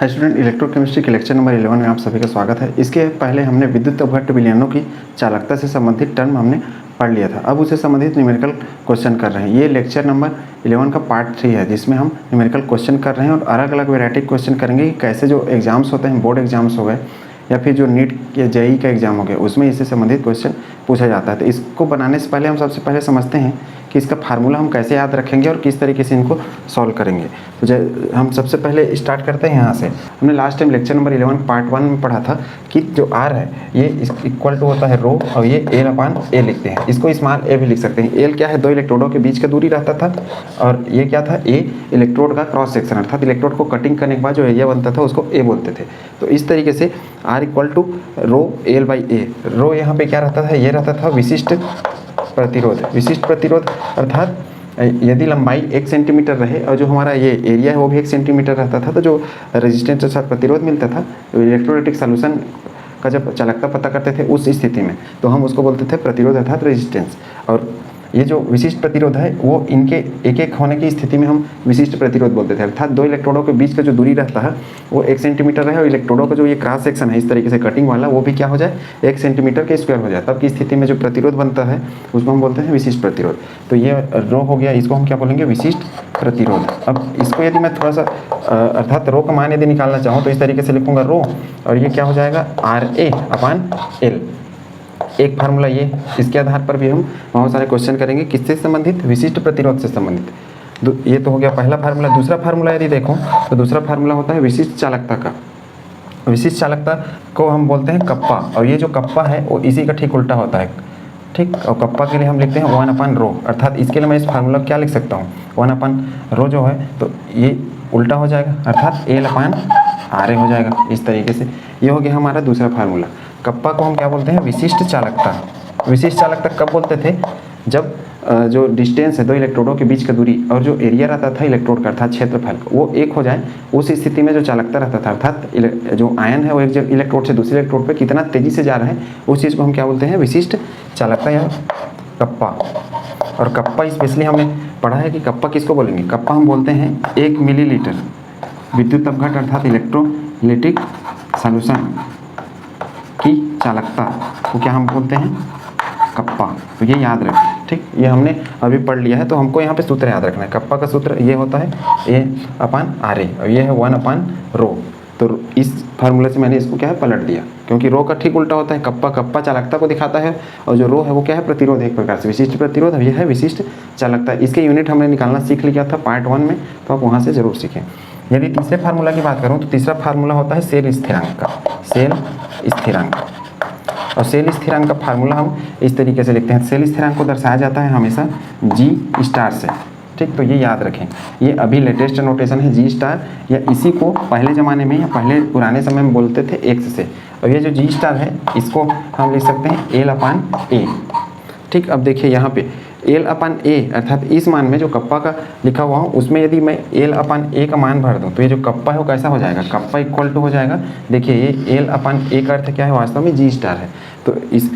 Hi student, electrochemistry के lecture number 11 में आप सभी का स्वागत है। इसके पहले हमने विद्युत अपघट्ट विलयनों की चालकता से संबंधित टर्म हमने पढ़ लिया था। अब उससे संबंधित न्यूमेरिकल क्वेश्चन कर रहे हैं। ये लेक्चर नंबर 11 का पार्ट 3 है, जिसमें हम न्यूमेरिकल क्वेश्चन कर रहे हैं और अलग अलग वैरायटी क्वेश्चन करेंगे कि कैसे जो एग्जाम्स होते हैं, बोर्ड एग्जाम्स हो गए या फिर जो नीट या जेईई का एग्जाम हो गया, उसमें इससे संबंधित क्वेश्चन पूछा जाता है। तो इसको बनाने से पहले हम सबसे पहले समझते हैं कि इसका फार्मूला हम कैसे याद रखेंगे और किस तरीके से इनको सॉल्व करेंगे। तो हम सबसे पहले स्टार्ट करते हैं यहाँ से। हमने last time lecture number 11 part 1 में पढ़ा था कि जो आर है ये इक्वल टू होता है रो और ये एल अपान ए लिखते हैं। इसको स्मॉल ए भी लिख सकते हैं। एल क्या है, दो इलेक्ट्रोडों के बीच का दूरी रहता था और ये क्या था, ए इलेक्ट्रोड का क्रॉस सेक्शन, अर्थात इलेक्ट्रोड को कटिंग करने के बाद जो एरिया बनता था उसको ए बोलते थे। तो इस तरीके से R equal to rho L by A. Rho यहाँ पे क्या रहता था, ये रहता था विशिष्ट प्रतिरोध। विशिष्ट प्रतिरोध अर्थात यदि लंबाई 1 सेंटीमीटर रहे और जो हमारा ये एरिया है वो भी 1 सेंटीमीटर रहता था, तो जो रेजिस्टेंस के साथ प्रतिरोध मिलता था, तो इलेक्ट्रोलाइटिक सॉल्यूशन का जब चालकता पता करते थे उस स्थिति में, तो हम उसको बोलते थे प्रतिरोध अर्थात रेजिस्टेंस। और ये जो विशिष्ट प्रतिरोध है वो इनके एक एक होने की स्थिति में हम विशिष्ट प्रतिरोध बोलते थे। अर्थात दो इलेक्ट्रोडों के बीच का जो दूरी रहता है वो 1 सेंटीमीटर रहे और इलेक्ट्रोडों का जो ये क्रॉस सेक्शन है इस तरीके से कटिंग वाला, वो भी क्या हो जाए, 1 सेंटीमीटर के स्क्वायर हो जाए। तब की स्थिति में जो प्रतिरोध बनता है उसको हम बोलते हैं विशिष्ट प्रतिरोध। तो ये रो हो गया, इसको हम क्या बोलेंगे, विशिष्ट प्रतिरोध। अब इसको यदि मैं थोड़ा सा अर्थात रो का मान यदि निकालना चाहूँ तो इस तरीके से लिखूंगा रो, और ये क्या हो जाएगा, आर ए अपान एल। एक फार्मूला ये, इसके आधार पर भी हम बहुत सारे क्वेश्चन करेंगे। किससे संबंधित, विशिष्ट प्रतिरोध से संबंधित। ये तो हो गया पहला फार्मूला। दूसरा फार्मूला यदि देखो तो दूसरा फार्मूला होता है विशिष्ट चालकता का। विशिष्ट चालकता को हम बोलते हैं कप्पा, और ये जो कप्पा है वो इसी का ठीक उल्टा होता है, ठीक। और कप्पा के लिए हम लिखते हैं 1 अपान रो, अर्थात इसके लिए मैं इस फार्मूला क्या लिख सकता हूँ, 1 अपान रो जो है तो ये उल्टा हो जाएगा, अर्थात एल अपान आर ए हो जाएगा। इस तरीके से ये हो गया हमारा दूसरा फार्मूला। कप्पा को हम क्या बोलते हैं, विशिष्ट चालकता। विशिष्ट चालकता कब बोलते थे, जब जो डिस्टेंस है दो इलेक्ट्रोडों के बीच का दूरी और जो एरिया रहता था इलेक्ट्रोड का अर्थात क्षेत्रफल वो एक हो जाए, उस स्थिति में जो चालकता रहता था, अर्थात जो आयन है वो एक इलेक्ट्रोड से दूसरे इलेक्ट्रोड पे कितना तेजी से जा रहा है, उस चीज़ को हम क्या बोलते हैं, विशिष्ट चालकता या कप्पा। और कप्पा स्पेशली हमने पढ़ा है कि कप्पा किसको बोलेंगे, कप्पा हम बोलते हैं 1 मिलीलीटर विद्युत अपघट्ट अर्थात इलेक्ट्रोलाइटिक सॉल्यूशन की चालकता को क्या हम बोलते हैं, कप्पा। तो ये याद रखें, ठीक। ये हमने अभी पढ़ लिया है, तो हमको यहाँ पे सूत्र याद रखना है। कप्पा का सूत्र ये होता है ए अपान आर ए और ये है 1 अपान रो। तो इस फार्मूले से मैंने इसको क्या है, पलट दिया, क्योंकि रो का ठीक उल्टा होता है। कप्पा कप्पा चालकता को दिखाता है और जो रो है वो क्या है, प्रतिरोध, एक प्रकार से विशिष्ट प्रतिरोध। अब यह है विशिष्ट चालकता। इसके यूनिट हमने निकालना सीख लिया था पार्ट 1 में, तो आप वहाँ से जरूर सीखें। यदि तीसरे फार्मूला की बात करूँ तो तीसरा फार्मूला होता है सेल स्थिरांक का। सेल स्थिरांक, और सेल स्थिरांक का फार्मूला हम इस तरीके से लिखते हैं। सेल स्थिरांक को दर्शाया जाता है हमेशा जी स्टार से, ठीक। तो ये याद रखें, ये अभी लेटेस्ट नोटेशन है जी स्टार, या इसी को पहले ज़माने में या पहले पुराने समय में बोलते थे एक्स से। और ये जो जी स्टार है इसको हम लिख सकते हैं एल अपान ए, ठीक। अब देखिए यहाँ पे एल अपान ए अर्थात इस मान में जो कप्पा का लिखा हुआ हूँ उसमें यदि मैं एल अपान ए का मान भर दूँ तो ये जो कप्पा है वो कैसा हो जाएगा, कप्पा इक्वल टू हो जाएगा, देखिए ये एल अपान ए का अर्थ क्या है, वास्तव में जी स्टार है। तो इस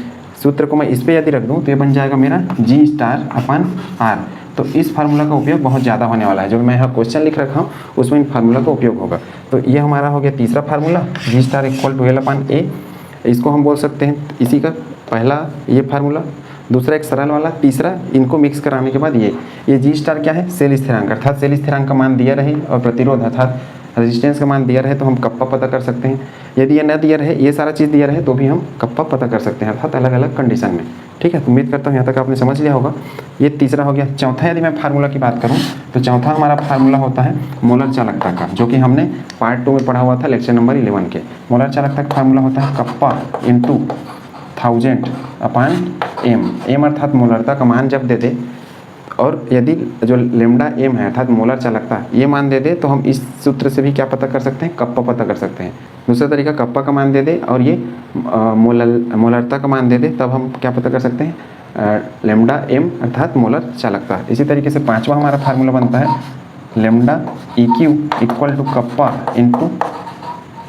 सूत्र को मैं इस पर यदि रख दूँ तो ये बन जाएगा मेरा जी स्टार अपान आर। तो इस फार्मूला का उपयोग बहुत ज़्यादा होने वाला है, जो मैं यहाँ क्वेश्चन लिख रखा हूँ उसमें इन फार्मूला का उपयोग होगा। तो ये हमारा हो गया तीसरा formula, G star equal to L upon A. इसको हम बोल सकते हैं इसी का पहला ये फार्मूला, दूसरा एक सरल वाला, तीसरा इनको मिक्स कराने के बाद ये जी स्टार क्या है, सेल स्थिरांक, अर्थात सेल स्थिरांक का मान दिया रहे और प्रतिरोध अर्थात रेजिस्टेंस का मान दिया रहे तो हम कप्पा पता कर सकते हैं। यदि ये न दिया रहे, ये सारा चीज़ दिया रहे तो भी हम कप्पा पता कर सकते हैं, अर्थात अलग अलग कंडीशन में, ठीक है। तो उम्मीद करता हूँ यहाँ तक आपने समझ लिया होगा। ये तीसरा हो गया। चौथा यदि मैं फार्मूला की बात करूँ तो चौथा हमारा फार्मूला होता है मोलर चालकता का, जो कि हमने पार्ट 2 में पढ़ा हुआ था लेक्चर नंबर 11 के। मोलर चालकता का फार्मूला होता है कप्पा इंटू 1000 अपान एम। एम अर्थात मोलरता का मान जब दे दे और यदि जो लेमडा एम है अर्थात मोलर चालकता ये मान दे दे तो हम इस सूत्र से भी क्या पता कर सकते हैं, कप्पा पता कर सकते हैं। दूसरा तरीका, कप्पा का मान दे दे और ये मोलरता का मान दे दे, तब हम क्या पता कर सकते हैं, लेमडा एम अर्थात मोलर चालकता। इसी तरीके से पांचवा हमारा फार्मूला बनता है lambda e q equal to kappa into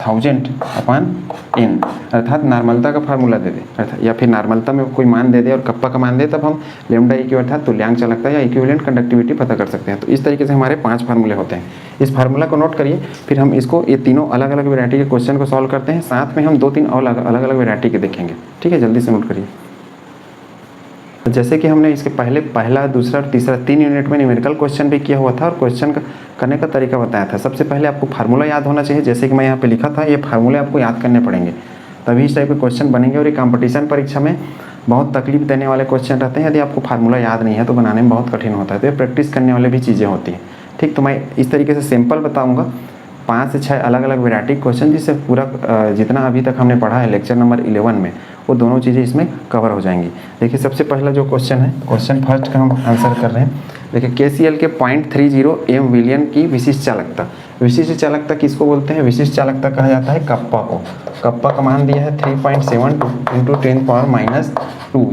1000 upon N, अर्थात नॉर्मलता का फार्मूला दे दे अर्थात, या फिर नॉर्मलता में कोई मान दे दे और कप्पा का मान दे, तब हम लेमडा ई क्यू अर्थात तुल्यांक चालकता या इक्विवेलेंट कंडक्टिविटी पता कर सकते हैं। तो इस तरीके से हमारे 5 फार्मूले होते हैं। इस फार्मूला को नोट करिए, फिर हम इसको ये तीनों अलग अलग वैरायटी के क्वेश्चन को सॉल्व करते हैं, साथ में हम 2-3 और अलग अलग वैरायटी के देखेंगे। ठीक है, जल्दी से नोट करिए। जैसे कि हमने इसके पहले पहला, दूसरा और तीसरा 3 यूनिट में न्यूमेरिकल क्वेश्चन भी किया हुआ था और क्वेश्चन करने का तरीका बताया था। सबसे पहले आपको फार्मूला याद होना चाहिए, जैसे कि मैं यहाँ पे लिखा था, ये फार्मूले आपको याद करने पड़ेंगे, तभी इस टाइप के क्वेश्चन बनेंगे। और ये कंपटीशन परीक्षा में बहुत तकलीफ देने वाले क्वेश्चन रहते हैं, यदि आपको फार्मूला याद नहीं है तो बनाने में बहुत कठिन होता है, तो ये प्रैक्टिस करने वाले भी चीज़ें होती हैं। ठीक, तो मैं इस तरीके से सिंपल बताऊँगा 5 से 6 अलग अलग वैरायटी क्वेश्चन, जिससे पूरा जितना अभी तक हमने पढ़ा है लेक्चर नंबर 11 में, वो दोनों चीज़ें इसमें कवर हो जाएंगी। देखिए सबसे पहला जो क्वेश्चन है, क्वेश्चन फर्स्ट का हम आंसर कर रहे हैं। देखिए KCl के 0.30 m विलियन की विशिष्ट चालकता। विशिष्ट चालकता किसको बोलते हैं? विशिष्ट चालकता कहा जाता है कप्पा को। कप्पा का मान दिया है 3.7 × 10⁻²।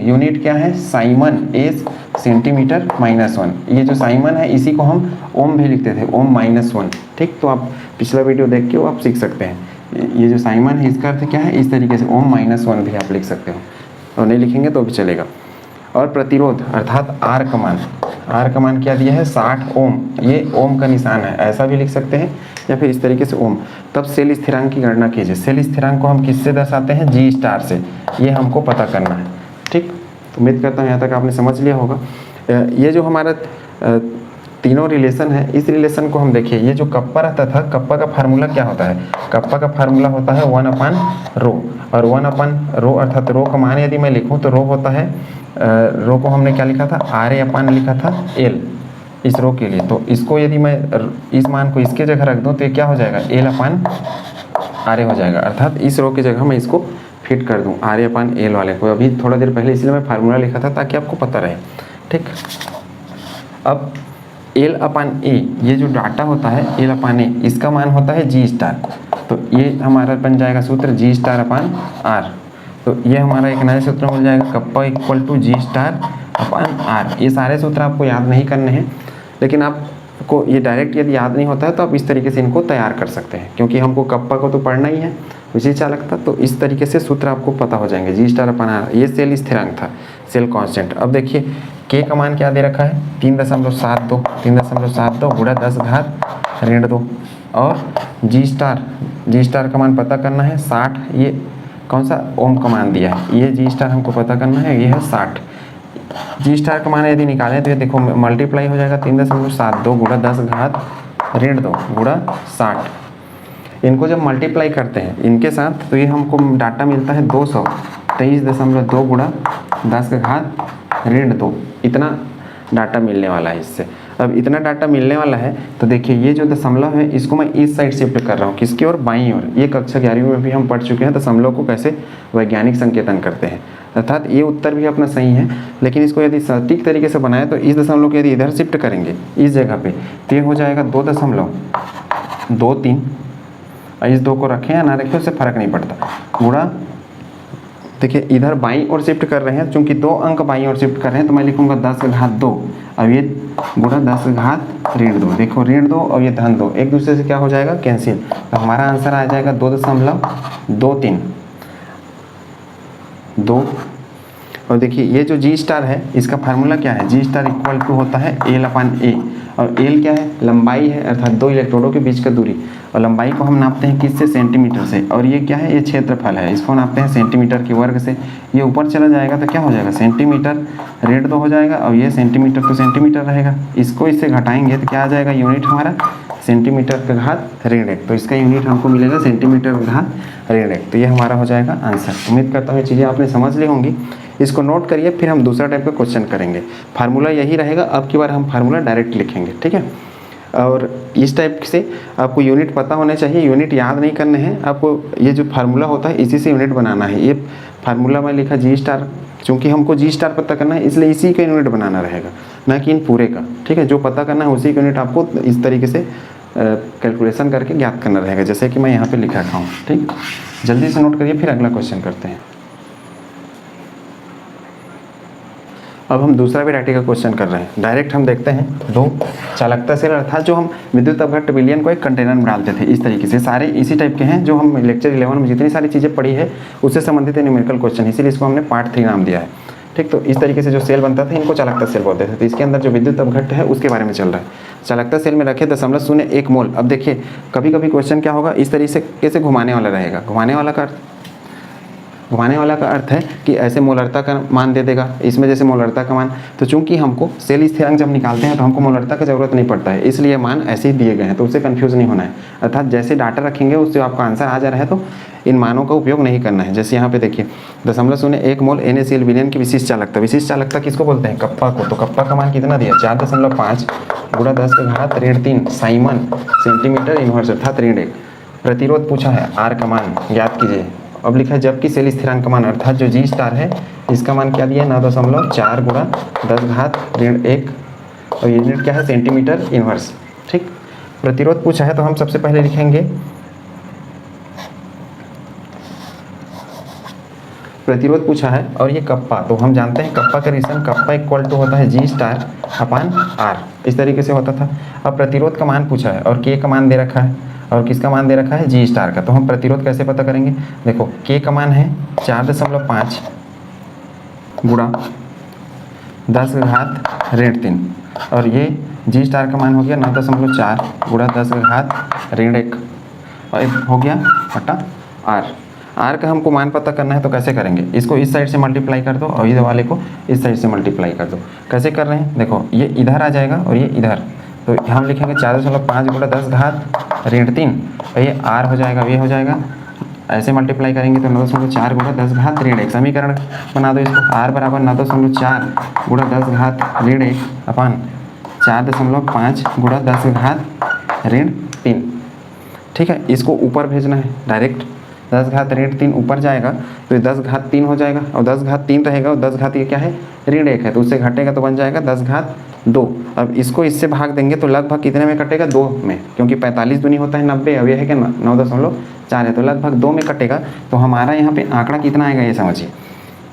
यूनिट क्या है? Simon, S centimetre -1। ये जो साइमन है इसी को हम ओम भी लिखते थे, ओम -1। ठीक, तो आप पिछला वीडियो देख के वो आप सीख सकते हैं। ये जो साइमन है इसका अर्थ क्या है? इस तरीके से ओम -1 भी आप लिख सकते हो, और नहीं लिखेंगे तो भी चलेगा। और प्रतिरोध अर्थात आर का मान, आर का मान क्या दिया है? 60 ओम। ये ओम का निशान है, ऐसा भी लिख सकते हैं या फिर इस तरीके से ओम। तब सेल स्थिरांक की गणना कीजिए। सेल स्थिरांक को हम किससे दर्शाते हैं? G* से। ये हमको पता करना है। ठीक, तो उम्मीद करता हूँ यहाँ तक आपने समझ लिया होगा। ये जो हमारा तीनों रिलेशन है, इस रिलेशन को हम देखिए, ये जो कप्पा रहता था, कप्पा का फार्मूला क्या होता है? कप्पा का फार्मूला होता है 1/ρ, और 1/ρ अर्थात रो का मान यदि मैं लिखूं तो रो होता है, रो को हमने क्या लिखा था? RA/ लिखा था L इस रो के लिए। तो इसको यदि मैं इस मान को इसके जगह रख दूं तो ये क्या हो जाएगा? L/RA हो जाएगा, अर्थात इस रो की जगह मैं इसको फिट कर दूं RA/L वाले को। अभी थोड़ा देर पहले इसलिए मैं फार्मूला लिखा था ताकि आपको पता रहे। ठीक, अब L/A ये जो डाटा होता है L/A, इसका मान होता है G*। तो ये हमारा बन जाएगा सूत्र G*/R। तो ये हमारा एक नया सूत्र मिल जाएगा, कप्पा = G*/R। ये सारे सूत्र आपको याद नहीं करने हैं, लेकिन आपको ये डायरेक्ट यदि याद नहीं होता है तो आप इस तरीके से इनको तैयार कर सकते हैं, क्योंकि हमको कप्पा को तो पढ़ना ही है, विशिष्ट चालकता। तो इस तरीके से सूत्र आपको पता हो जाएंगे। G*/R ये सेल स्थिरांक था, सेल कांस्टेंट। अब देखिए K का मान क्या दे रखा है? 3.72 × 10⁻²। और G* का मान पता करना है 60। ये कौन सा? ओम का मान दिया है, ये G* हमको पता करना है, ये है 60। G* का मान यदि निकालें तो ये देखो मल्टीप्लाई हो जाएगा 3.72 × 10⁻2 × 60। इनको जब मल्टीप्लाई करते हैं इनके साथ तो ये हमको डाटा मिलता है 223.2 × 10⁻²। इतना डाटा मिलने वाला है इससे। अब इतना डाटा मिलने वाला है तो देखिए ये जो दशमलव है इसको मैं इस साइड शिफ्ट कर रहा हूँ, किसकी ओर? बाईं ओर। ये कक्षा 11वीं में भी हम पढ़ चुके हैं दशमलव को कैसे वैज्ञानिक संकेतन करते हैं, अर्थात ये उत्तर भी अपना सही है, लेकिन इसको यदि सटीक तरीके से बनाए तो इस दशमलव को यदि इधर शिफ्ट करेंगे इस जगह पे तो ये हो जाएगा 2.23। इस 2 को रखें या ना रखें उससे फ़र्क नहीं पड़ता, गुणा। देखिए इधर बाईं ओर शिफ्ट कर रहे हैं, चूंकि 2 अंक बाईं ओर शिफ्ट कर रहे हैं तो मैं लिखूंगा 10⁻2। अब ये गुणा 10⁻2, देखो ऋण 2 और ये धन 2 एक दूसरे से क्या हो जाएगा? कैंसिल। तो हमारा आंसर आ जाएगा 2.23। और देखिए ये जो G* है इसका फार्मूला क्या है? G* = होता है L/A, और L क्या है? लंबाई है, अर्थात 2 इलेक्ट्रोडों के बीच का दूरी। और लंबाई को हम नापते हैं किससे? सेंटीमीटर से। और ये क्या है? ये क्षेत्रफल है, इसको नापते हैं सेंटीमीटर के वर्ग से। ये ऊपर चला जाएगा तो क्या हो जाएगा? सेंटीमीटर √2 हो जाएगा, और ये सेंटीमीटर तो सेंटीमीटर रहेगा। इसको इससे घटाएंगे तो क्या आ जाएगा? यूनिट हमारा सेंटीमीटर/1। तो इसका यूनिट हमको मिलेगा सेंटीमीटर/1। तो ये हमारा हो जाएगा आंसर। उम्मीद करता हूँ ये चीज़ें आपने समझ ली होंगी। इसको नोट करिए, फिर हम दूसरा टाइप का क्वेश्चन करेंगे। फार्मूला यही रहेगा, अब की बार हम फार्मूला डायरेक्ट लिखेंगे। ठीक है, और इस टाइप से आपको यूनिट पता होने चाहिए, यूनिट याद नहीं करने हैं आपको। ये जो फार्मूला होता है इसी से यूनिट बनाना है। ये फार्मूला में लिखा G*, चूँकि हमको G* पता करना है इसलिए इसी का यूनिट बनाना रहेगा, ना कि इन पूरे का। ठीक है, जो पता करना है उसी का यूनिट आपको इस तरीके से कैलकुलेशन करके ज्ञात करना रहेगा, जैसे कि मैं यहाँ पे लिखा रखा हूँ। ठीक, जल्दी से नोट करिए, फिर अगला क्वेश्चन करते हैं। अब हम दूसरा वैरायटी का क्वेश्चन कर रहे हैं। डायरेक्ट हम देखते हैं, 2 चालकता सेल अर्थात जो हम विद्युत अपघट्ट विलयन को एक कंटेनर में डालते थे, इस तरीके से सारे इसी टाइप के हैं जो हम लेक्चर 11 में जितनी सारी चीज़ें पढ़ी है उससे संबंधित न्यूमेरिकल क्वेश्चन, इसीलिए इसको हमने पार्ट 3 नाम दिया है। ठीक, तो इस तरीके से जो सेल बनता था इनको चालकता सेल बोलते थे। तो इसके अंदर जो विद्युत अपघट्ट है उसके बारे में चल रहा है। चालकता सेल में रखे 0.01 मोल। अब देखिए कभी कभी क्वेश्चन क्या होगा, इस तरीके से घुमाने वाला रहेगा। घुमाने वाला का अर्थ है कि ऐसे मोलरता का मान दे देगा, इसमें जैसे मोलरता का मान, तो चूंकि हमको सेल स्थिरांक जब निकालते हैं तो हमको मोलरता की जरूरत नहीं पड़ता है, इसलिए मान ऐसे ही दिए गए हैं, तो उससे कंफ्यूज नहीं होना है। अर्थात जैसे डाटा रखेंगे उससे आपका आंसर आ जा रहा है तो इन मानों का उपयोग नहीं करना है। जैसे यहाँ पे देखिए 0.01 मोल NaCl विलयन की विशिष्ट चालकता। विशिष्ट चालकता किसको बोलते हैं? कप्पा को। तो कप्पा का मान कितना दिया? 4.5 गुणा 10⁻³ साइमन सेंटीमीटर इनवर्स अर्थात ऋण 1। प्रतिरोध पूछा है, R का मान ज्ञात कीजिए। अब लिखा है जबकि सेल स्थिरांक का मान अर्थात जो G स्टार है इसका मान क्या दिया? 9.4 गुणा 10⁻1 और यूनिट क्या है? Centimetre inverse. ठीक, प्रतिरोध पूछा है तो हम सबसे पहले लिखेंगे प्रतिरोध पूछा है और ये कप्पा, तो हम जानते हैं कप्पा का रिलेशन कप्पा इक्वल टू होता है G स्टार अपान R, इस तरीके से होता था। अब प्रतिरोध का मान पूछा है और K का मान दे रखा है और किसका मान दे रखा है? G स्टार का। तो हम प्रतिरोध कैसे पता करेंगे? देखो K का मान है 4.5 गुणा 10⁻³ और ये G स्टार का मान हो गया 9.4 गुणा 10⁻1 और हो गया बटा R। R का हमको मान पता करना है तो कैसे करेंगे? इसको इस साइड से मल्टीप्लाई कर दो और ये वाले को इस साइड से मल्टीप्लाई कर दो। कैसे कर रहे हैं? देखो ये इधर आ जाएगा और ये इधर, तो हम लिखेंगे 4.5 गुणा 10⁻³ और ये R हो जाएगा, ये हो जाएगा। ऐसे मल्टीप्लाई करेंगे तो 9.4 गुणा 10⁻1 समीकरण बना दो इसको। R बराबर 9.4 गुणा 10⁻1 अपान 4.5 गुणा 10⁻3। ठीक है, इसको ऊपर भेजना है डायरेक्ट। 10⁻3 ऊपर जाएगा तो 10⁻3 हो जाएगा और 10⁻3 रहेगा और 10 ये क्या है? ऋण 1 है, तो उससे घटेगा तो बन जाएगा 10⁻2। अब इसको इससे भाग देंगे तो लगभग कितने में कटेगा? 2 में, क्योंकि 45 दूनी होता है 90। अब यह है कि 9.4 है तो लगभग 2 में कटेगा। तो हमारा यहाँ पे आंकड़ा कितना आएगा ये समझिए।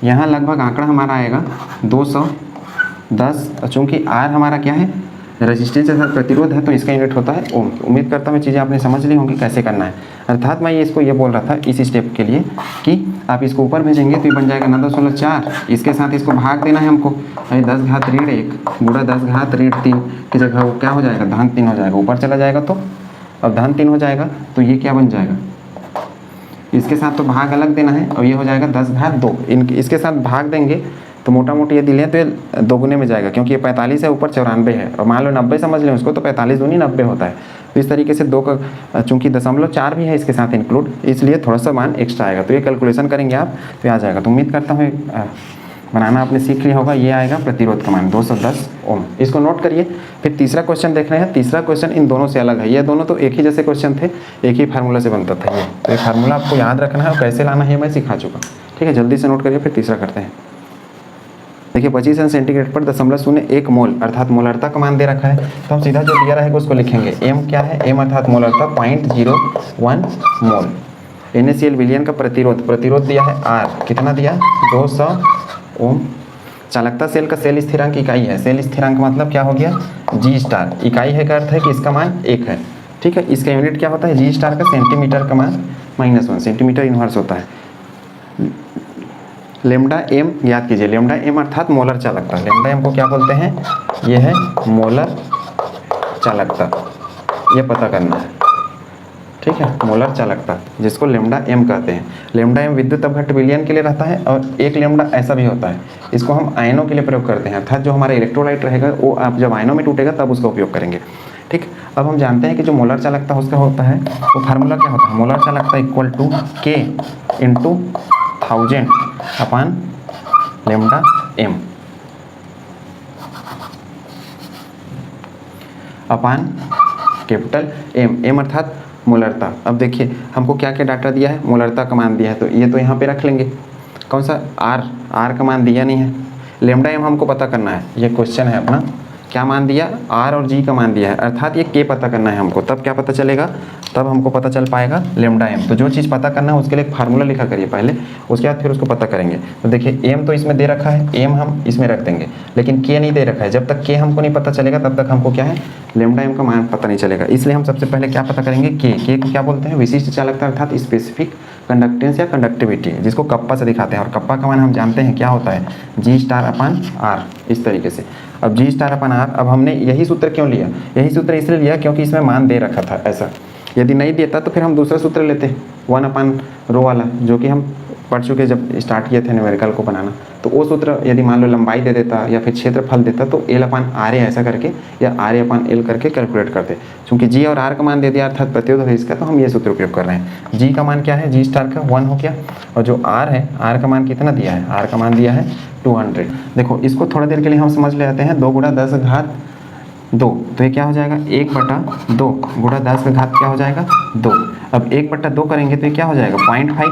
यहाँ लगभग आंकड़ा हमारा आएगा 210। चूँकि R हमारा क्या है? रेजिस्टेंस के साथ प्रतिरोध है तो इसका यूनिट होता है ओम। उम्मीद करता हूँ चीज़ें आपने समझ ली होंगी कैसे करना है। अर्थात मैं इसको ये बोल रहा था इस स्टेप के लिए कि आप इसको ऊपर भेजेंगे तो ये बन जाएगा 9.4, इसके साथ इसको भाग देना है हमको। 10⁻1 गुणा 10⁻3 की जगह वो क्या हो जाएगा? -3 हो जाएगा, ऊपर चला जाएगा तो अब -3 हो जाएगा तो ये क्या बन जाएगा? इसके साथ तो भाग अलग देना है और ये हो जाएगा 10⁻2। इसके साथ भाग देंगे तो मोटा मोटी ये दिले तो ये 2 गुने में जाएगा, क्योंकि ये 45 है ऊपर 94 है और मान लो 90 समझ लें उसको, तो 45 दूनी 90 होता है। तो इस तरीके से 2 का चूँकि 0.4 भी है इसके साथ इंक्लूड, इसलिए थोड़ा सा मान एक्स्ट्रा आएगा। तो ये कैलकुलेशन करेंगे आप तो आ जाएगा। तो उम्मीद करता हूँ बनाना आपने सीख लिया होगा। ये आएगा प्रतिरोध का मान 210 ओम। इसको नोट करिए। फिर तीसरा क्वेश्चन देख रहे हैं। तीसरा क्वेश्चन इन दोनों से अलग है। ये दोनों तो एक ही जैसे क्वेश्चन थे, एक ही फार्मूला से बनता था ये। तो ये फार्मूला आपको याद रखना है और कैसे लाना है मैं सिखा चुका। ठीक है, जल्दी से नोट करिए। फिर तीसरा करते हैं। देखिए 25 सेंटीग्रेड पर 0.01 मोल अर्थात मोलरता का मान दे रखा है, तो हम सीधा जो दिया रहेगा उसको लिखेंगे। m क्या है? m अर्थात मोलरता 0.01 मोल। NaCl विलयन का प्रतिरोध दिया है R, कितना दिया? 200 ओम। चालकता सेल का सेल स्थिरांक इकाई है। सेल स्थिरांक मतलब क्या हो गया? G star. इकाई है का अर्थ है कि इसका मान 1 है। ठीक है, इसका यूनिट क्या होता है? G स्टार का सेंटीमीटर का मान -1 सेंटीमीटर इनवर्स होता है। लेमडा m याद कीजिए। लेमडा m अर्थात मोलर चालकता। लेमडा m को क्या बोलते हैं? ये है मोलर चालकता, ये पता करना है। ठीक है, मोलर चालकता जिसको लेमडा m कहते हैं। लेमडा m विद्युत अपघट्ट विलयन के लिए रहता है और एक लेमडा ऐसा भी होता है, इसको हम आयनों के लिए प्रयोग करते हैं। अर्थात जो हमारा इलेक्ट्रोलाइट रहेगा वो आप जब आयनों में टूटेगा तब उसका उपयोग करेंगे। ठीक, अब हम जानते हैं कि जो मोलर चालकता उसका होता है वो फार्मूला क्या होता है? मोलर चालकता equal to K × 1000 upon lambda m upon capital M अर्थात मोलरता। अब देखिए हमको क्या क्या डाटा दिया है? मोलरता का मान दिया है, तो ये तो यहाँ पे रख लेंगे। कौन सा? R का मान दिया नहीं है। लेमडा m हमको पता करना है, ये क्वेश्चन है अपना। क्या मान दिया, आर और जी का मान दिया है, अर्थात ये के पता करना है हमको। तब क्या पता चलेगा, तब हमको पता चल पाएगा लेमडा एम। तो जो चीज़ पता करना है उसके लिए एक फार्मूला लिखा करिए पहले, उसके बाद फिर उसको पता करेंगे। तो देखिए एम तो इसमें दे रखा है, एम हम इसमें रख देंगे, लेकिन के नहीं दे रखा है। जब तक के हमको नहीं पता चलेगा तब तक हमको क्या है, लेमडा एम का मान पता नहीं चलेगा। इसलिए हम सबसे पहले क्या पता करेंगे, के को क्या बोलते हैं, विशिष्ट चालकता अर्थात स्पेसिफिक कंडक्टेंस या कंडक्टिविटी, जिसको कप्पा से दिखाते हैं। और कप्पा का मान हम जानते हैं क्या होता है, जी स्टार अपन आर, इस तरीके से। अब जी स्टार अपन आर, अब हमने यही सूत्र क्यों लिया, यही सूत्र इसलिए लिया क्योंकि इसमें मान दे रखा था ऐसा। यदि नहीं देता तो फिर हम दूसरा सूत्र लेते, 1 अपन रो वाला, जो कि हम पढ़ चुके जब स्टार्ट किए थे न्यूमेरिकल को बनाना। तो वो सूत्र यदि मान लो लंबाई दे देता या फिर क्षेत्रफल देता तो एल अपन आर ऐसा करके या आर अपन एल करके कैलकुलेट करते। चूंकि जी और आर का मान दे दिया अर्थात प्रतिरोध है इसका, तो हम ये सूत्र उपयोग कर रहे हैं। जी का मान क्या है, जी स्टार का 1 हो गया, और जो आर है, आर का मान कितना दिया है, आर का मान दिया है 200। देखो इसको थोड़ा देर के लिए हम समझ ले आते हैं, 2 × 10⁻2, तो ये क्या हो जाएगा 1/2 गुणा 10 का घात क्या हो जाएगा 2। अब 1/2 करेंगे तो ये क्या हो जाएगा 0.5,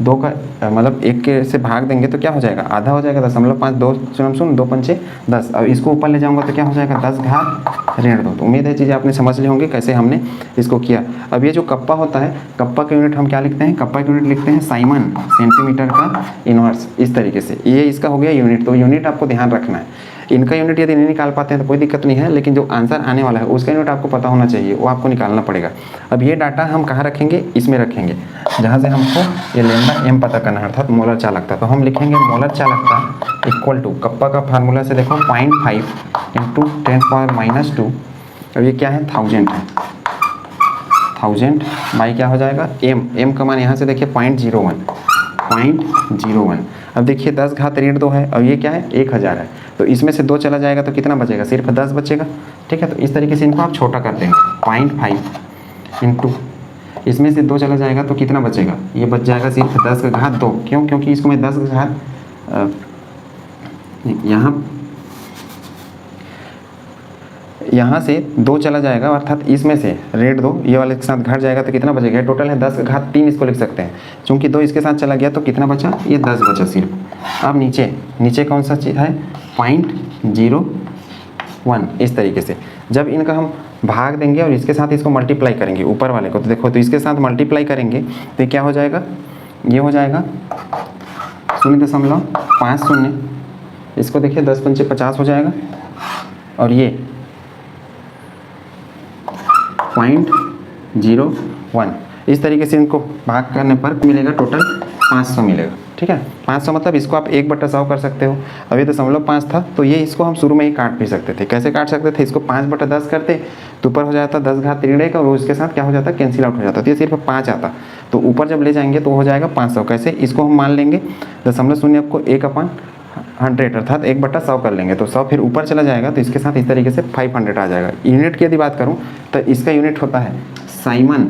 2 का मतलब 1 के से भाग देंगे तो क्या हो जाएगा आधा हो जाएगा, 0.5, 2 शून्य 2 पंचे 10। अब इसको ऊपर ले जाऊंगा तो क्या हो जाएगा 10⁻2। तो उम्मीद है चीज़ें आपने समझ ली होंगी कैसे हमने इसको किया। अब ये जो कप्पा होता है, कप्पा का यूनिट हम क्या लिखते हैं, कप्पा का यूनिट लिखते हैं साइमन, सेंटीमीटर का इनवर्स, इस तरीके से। ये इसका हो गया यूनिट। तो यूनिट आपको ध्यान रखना है, इनका यूनिट यदि नहीं निकाल पाते हैं तो कोई दिक्कत नहीं है, लेकिन जो आंसर आने वाला है उसका यूनिट आपको पता होना चाहिए, वो आपको निकालना पड़ेगा। अब ये डाटा हम कहाँ रखेंगे, इसमें रखेंगे, जहाँ से हमको ये लेमडा एम पता करना है अर्थात मोलर चालकता। तो हम लिखेंगे मोलर चालकता इक्वल टू, कप्पा का फार्मूला से देखो 0.5 × 10⁻²। अब ये क्या है 1000 है, 1000 बाई क्या हो जाएगा एम का मान यहाँ से देखिए 0.01। अब देखिए 10⁻2 है और ये क्या है 1000 है, तो इसमें से 2 चला जाएगा तो कितना बचेगा, सिर्फ 10 बचेगा। ठीक है, तो इस तरीके से इनको आप छोटा कर देंगे, 0.5 × इसमें से 2 चला जाएगा तो कितना बचेगा, ये बच जाएगा सिर्फ 10⁻2। क्यों, क्योंकि इसको मैं 10 यहाँ से 2 चला जाएगा अर्थात इसमें से रेड 2 ये वाले के साथ घट जाएगा तो कितना बचेगा, टोटल है 10⁻3 इसको लिख सकते हैं। चूंकि 2 इसके साथ चला गया तो कितना बचा, ये 10 बचा सिर्फ। अब नीचे कौन सा चीज़ है 0.01, इस तरीके से। जब इनका हम भाग देंगे और इसके साथ इसको मल्टीप्लाई करेंगे ऊपर वाले को, तो देखो तो इसके साथ मल्टीप्लाई करेंगे तो ये क्या हो जाएगा, ये हो जाएगा 0.50, इसको देखिए 10 पंचे 50 हो जाएगा, और ये 0.01। इस तरीके से इनको भाग करने पर मिलेगा टोटल 500 मिलेगा। ठीक है, 500 मतलब इसको आप 1/100 कर सकते हो। अभी 0.5 था तो ये इसको हम शुरू में ही काट भी सकते थे। कैसे काट सकते थे, इसको 5/10 करते तो ऊपर हो जाता 10⁻3 का, और उसके साथ क्या हो जाता कैंसिल आउट हो जाता, तो ये सिर्फ 5 आता। तो ऊपर जब ले जाएंगे तो हो जाएगा 500। कैसे, इसको हम मान लेंगे 0.0 को 1/100 अर्थात 1/100 कर लेंगे, तो 100 फिर ऊपर चला जाएगा तो इसके साथ इस तरीके से 500 आ जाएगा। यूनिट की यदि बात करूँ तो इसका यूनिट होता है साइमन,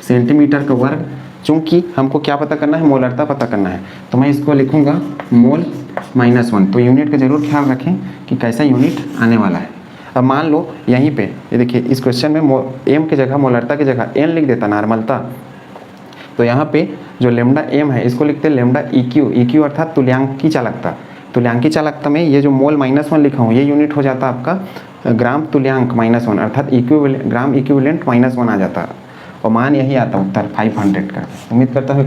सेंटीमीटर का वर्ग। चूंकि हमको क्या पता करना है, मोलरता पता करना है, तो मैं इसको लिखूंगा मोल -1। तो यूनिट का जरूर ख्याल रखें कि कैसा यूनिट आने वाला है। अब मान लो यहीं पे ये देखिए इस क्वेश्चन में एम की जगह, मोलरता की जगह एन लिख देता, नॉर्मलता। तो यहाँ पे जो लेमडा एम है इसको लिखते हैं लेमडा EQ अर्थात तुल्यांकी चालकता। तुल्यांकी चालकता में ये जो मोल -1 लिखा हूँ ये यूनिट हो जाता आपका ग्राम तुल्यांक -1 अर्थात ग्राम इक्विवेलेंट -1 आ जाता, और मान यही आता उत्तर 500 का। उम्मीद करता हूँ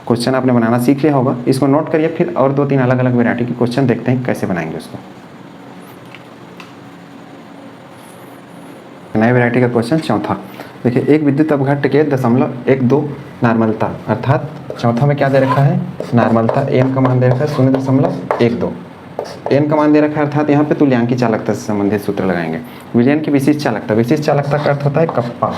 क्वेश्चन आपने बनाना सीख लिया होगा। इसको नोट करिए, फिर और 2-3 अलग अलग वैरायटी के क्वेश्चन देखते हैं कैसे बनाएंगे उसको। नए वैरायटी का क्वेश्चन चौथा देखिए, एक विद्युत अपघट्ट के 0.12 नॉर्मलता अर्थात चौथा में क्या दे रखा है, नॉर्मलता एन का मान दे रखा है 0.12, एन का मान दे रखा है अर्थात यहाँ पे तुल्यांकी चालकता से संबंधित सूत्र लगाएंगे। विलयन की विशिष्ट चालकता, विशिष्ट चालकता का अर्थ होता है कप्पा,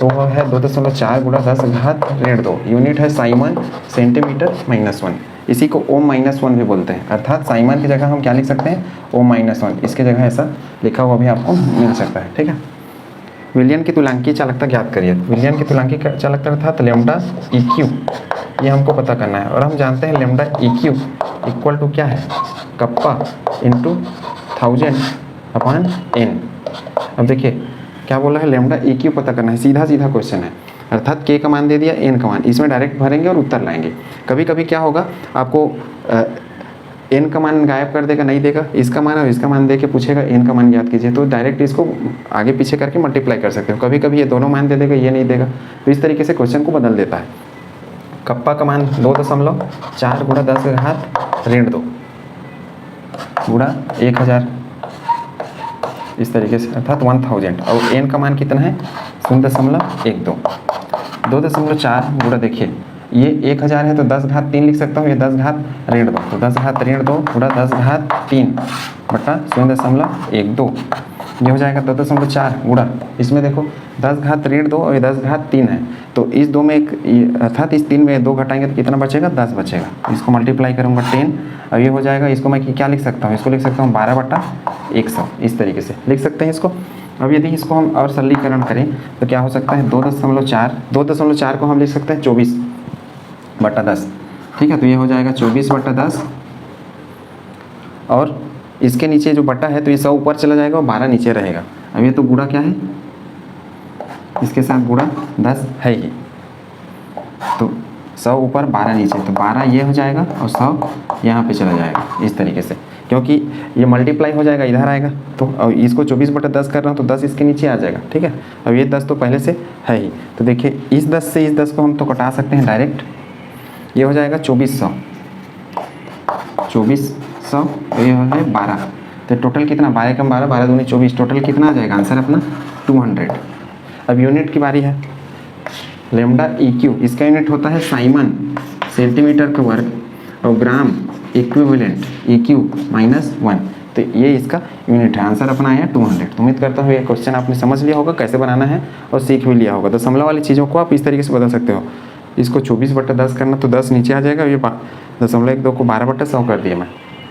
तो वह है 2.4 × 10⁻2, यूनिट है साइमन, सेंटीमीटर -1। इसी को ओम -1 भी बोलते हैं, अर्थात साइमन की जगह हम क्या लिख सकते हैं ओम -1, इसके जगह ऐसा लिखा हुआ भी आपको मिल सकता है। ठीक है, विलियन की तुल्यांकी चालकता ज्ञात करिए। विलियन की तुल्यांकी चालकता अर्थात लेमडा EQ, ये हमको पता करना है, और हम जानते हैं लेमडा EQ इक्वल टू क्या है, कप्पा इंटू 1000/n। अब देखिए क्या बोला है, लेमडा EQ पता करना है, सीधा क्वेश्चन है, अर्थात के का मान दे दिया, एन का मान, इसमें डायरेक्ट भरेंगे और उत्तर लाएंगे। कभी कभी क्या होगा आपको एन का मान गायब कर देगा, नहीं देगा, इसका मान और इसका मान दे के पूछेगा एन का मान याद कीजिए, तो डायरेक्ट इसको आगे पीछे करके मल्टीप्लाई कर सकते हो। कभी कभी ये दोनों मान दे देगा, ये नहीं देगा, तो इस तरीके से क्वेश्चन को बदल देता है। कप्पा का मान 2.4 गुणा 10 का घात ऋण 2 गुणा 1000, इस तरीके से, अर्थात 1000। और एन का मान कितना है 0.12। 2.4 गुणा, देखिए ये 1000 है तो 10 घात 3 लिख सकता हूँ, ये 10 घात ऋण 2, तो 10 घात ऋण 2 गुणा 10 घात 3 बटा 0.12, ये हो जाएगा 2.4 गुणा, इसमें देखो 10 घात ऋण 2 और ये 10 घात 3 है, तो इस दो में अर्थात इस 3 में 2 घटाएंगे तो कितना बचेगा 10 बचेगा। इसको मल्टीप्लाई करूँगा 10 और ये हो जाएगा, इसको मैं क्या लिख सकता हूँ, इसको लिख सकता हूँ 12/100, इस तरीके से लिख सकते हैं इसको। अब यदि इसको हम और सरलीकरण करें तो क्या हो सकता है 2.4 को हम लिख सकते हैं 24/10, ठीक है, तो ये हो जाएगा 24/10 और इसके नीचे जो बटा है तो ये 100 ऊपर चला जाएगा और 12 नीचे रहेगा। अब ये तो गुणा क्या है, इसके साथ गुणा 10 है ही, तो 100 ऊपर 12 नीचे, तो 12 ये हो जाएगा और 100 यहाँ पे चला जाएगा, इस तरीके से, क्योंकि ये मल्टीप्लाई हो जाएगा इधर आएगा, तो अब इसको 24/10 कर रहा हूँ तो 10 इसके नीचे आ जाएगा, ठीक है। अब ये 10 तो पहले से है ही, तो देखिए इस 10 से इस 10 को हम तो कटा सकते हैं डायरेक्ट, ये हो जाएगा 2400, तो ये है 12, तो टोटल कितना 12 कम 12, 12 दूनी 24, टोटल कितना आ जाएगा आंसर अपना 200। अब यूनिट की बारी है, लेमडा EQ, इसका यूनिट होता है साइमन सेंटीमीटर का वर्ग और ग्राम इक्विवेलेंट EQ -1, तो ये इसका यूनिट है। आंसर अपना आया 200। तो उम्मीद करता हूँ ये क्वेश्चन आपने समझ लिया होगा कैसे बनाना है और सीख भी लिया होगा। दशमलव वाली चीज़ों को आप इस तरीके से बदल सकते हो, इसको 24/10 करना तो 10 नीचे आ जाएगा, ये 0.12 को 12/100 कर दिया मैं,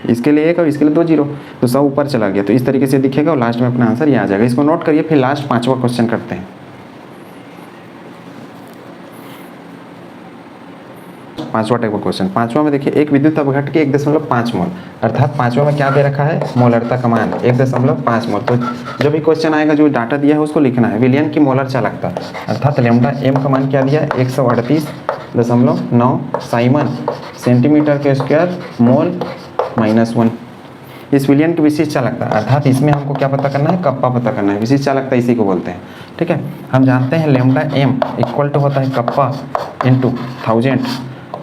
इसके लिए 1 और इसके लिए 2 0, तो 100 ऊपर चला गया, तो इस तरीके से दिखेगा और लास्ट में अपना आंसर ये आ जाएगा। इसको नोट करिए, फिर लास्ट 5वां क्वेश्चन करते हैं। 5वां टाइप का क्वेश्चन, 5वां में देखिए एक विद्युत अपघट्ट की 1.5 मोल, अर्थात 5वां में क्या दे रखा है मोलरता का मान 1.5 मोल। तो जो भी क्वेश्चन आएगा जो डाटा दिया है उसको लिखना है। विलियन की मोलर चालकता, अर्थात लेमडा M का मान क्या दिया है 138.9 साइमन सेंटीमीटर के स्क्वायर मोल -1। इस विलियन की विशिष्ट चालकता, अर्थात इसमें हमको क्या पता करना है कप्पा पता करना है, विशिष्ट चालकता इसी को बोलते हैं, ठीक है। हम जानते हैं लेमडा M इक्वल टू होता है कप्पा इंटू 1000।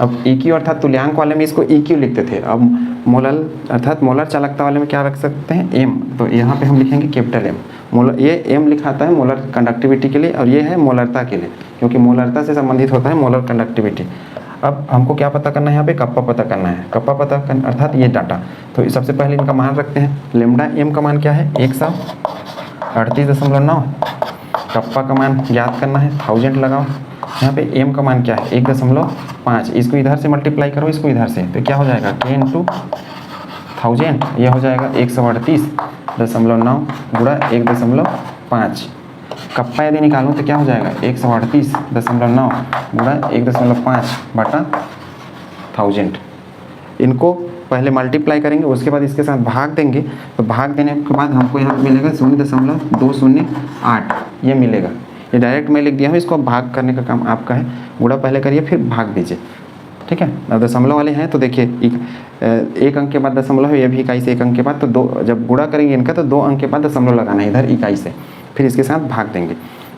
अब EQ अर्थात तुल्यांक वाले में इसको EQ लिखते थे, अब मोलर अर्थात मोलर चालकता वाले में क्या रख सकते हैं M, तो यहाँ पे हम लिखेंगे कैपिटल M। मोलर ये M लिखाता है मोलर कंडक्टिविटी के लिए और ये है मोलरता के लिए, क्योंकि मोलरता से संबंधित होता है मोलर कंडक्टिविटी। अब हमको क्या पता करना है यहाँ पे कप्पा पता करना है, कप्पा पता करना अर्थात ये डाटा, तो सबसे पहले इनका मान रखते हैं। लेमडा M का मान क्या है 138.9, कप्पा का मान ज्ञात करना है 1000 लगाओ, यहाँ पे M का मान क्या है 1.5, इसको इधर से मल्टीप्लाई करो इसको इधर से, तो क्या हो जाएगा K × 1000, यह हो जाएगा 138.9 गुणा 1.5। कप्पा यदि निकालूँ तो क्या हो जाएगा 138.9 गुणा 1.5 बटा 1000। इनको पहले मल्टीप्लाई करेंगे, उसके बाद इसके साथ भाग देंगे, तो भाग देने के बाद हमको यहाँ मिलेगा 0.208, ये मिलेगा। ये डायरेक्ट मैं लिख दिया हूँ, इसको भाग करने का काम आपका है, गुणा पहले करिए फिर भाग दीजिए, ठीक है। अब दशमलव वाले हैं तो देखिए एक अंक के बाद दशमलव है, ये भी इकाई से एक अंक के बाद, तो दो जब गुणा करेंगे इनका तो 2 अंक के बाद दशमलव लगाना है इधर इकाई से, फिर इसके साथ भाग देंगे,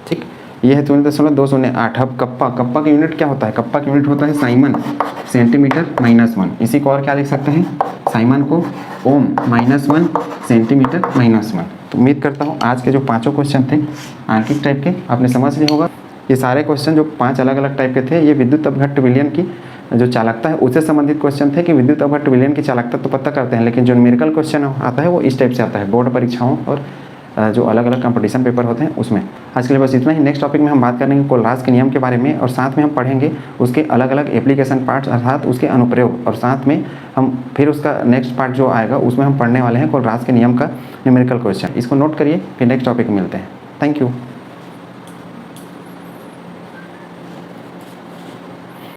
ठीक। ये है 0.208। अब कप्पा का यूनिट क्या होता है, कप्पा का यूनिट होता है साइमन सेंटीमीटर -1, इसी को और क्या लिख सकते हैं साइमन को ओम -1 सेंटीमीटर -1। तो उम्मीद करता हूँ आज के जो 5 क्वेश्चन थे आंकिक टाइप के आपने समझ लिए होगा। ये सारे क्वेश्चन जो 5 अलग अलग टाइप के थे, ये विद्युत अपघट्ट विलयन की जो चालकता है उससे संबंधित क्वेश्चन थे कि विद्युत अपघट्ट विलयन की चालकता तो पता करते हैं, लेकिन जो न्यूमेरिकल क्वेश्चन आता है वो इस टाइप से आता है बोर्ड परीक्षाओं और जो अलग अलग कंपटीशन पेपर होते हैं उसमें। आज के लिए बस इतना ही। नेक्स्ट टॉपिक में हम बात करेंगे कोलराज के नियम के बारे में और साथ में हम पढ़ेंगे उसके अलग अलग एप्लीकेशन पार्ट्स अर्थात उसके अनुप्रयोग, और साथ में हम फिर उसका नेक्स्ट पार्ट जो आएगा उसमें हम पढ़ने वाले हैं कोलराज के नियम का न्यूमेरिकल क्वेश्चन। इसको नोट करिए, फिर नेक्स्ट टॉपिक में मिलते हैं। Thank you.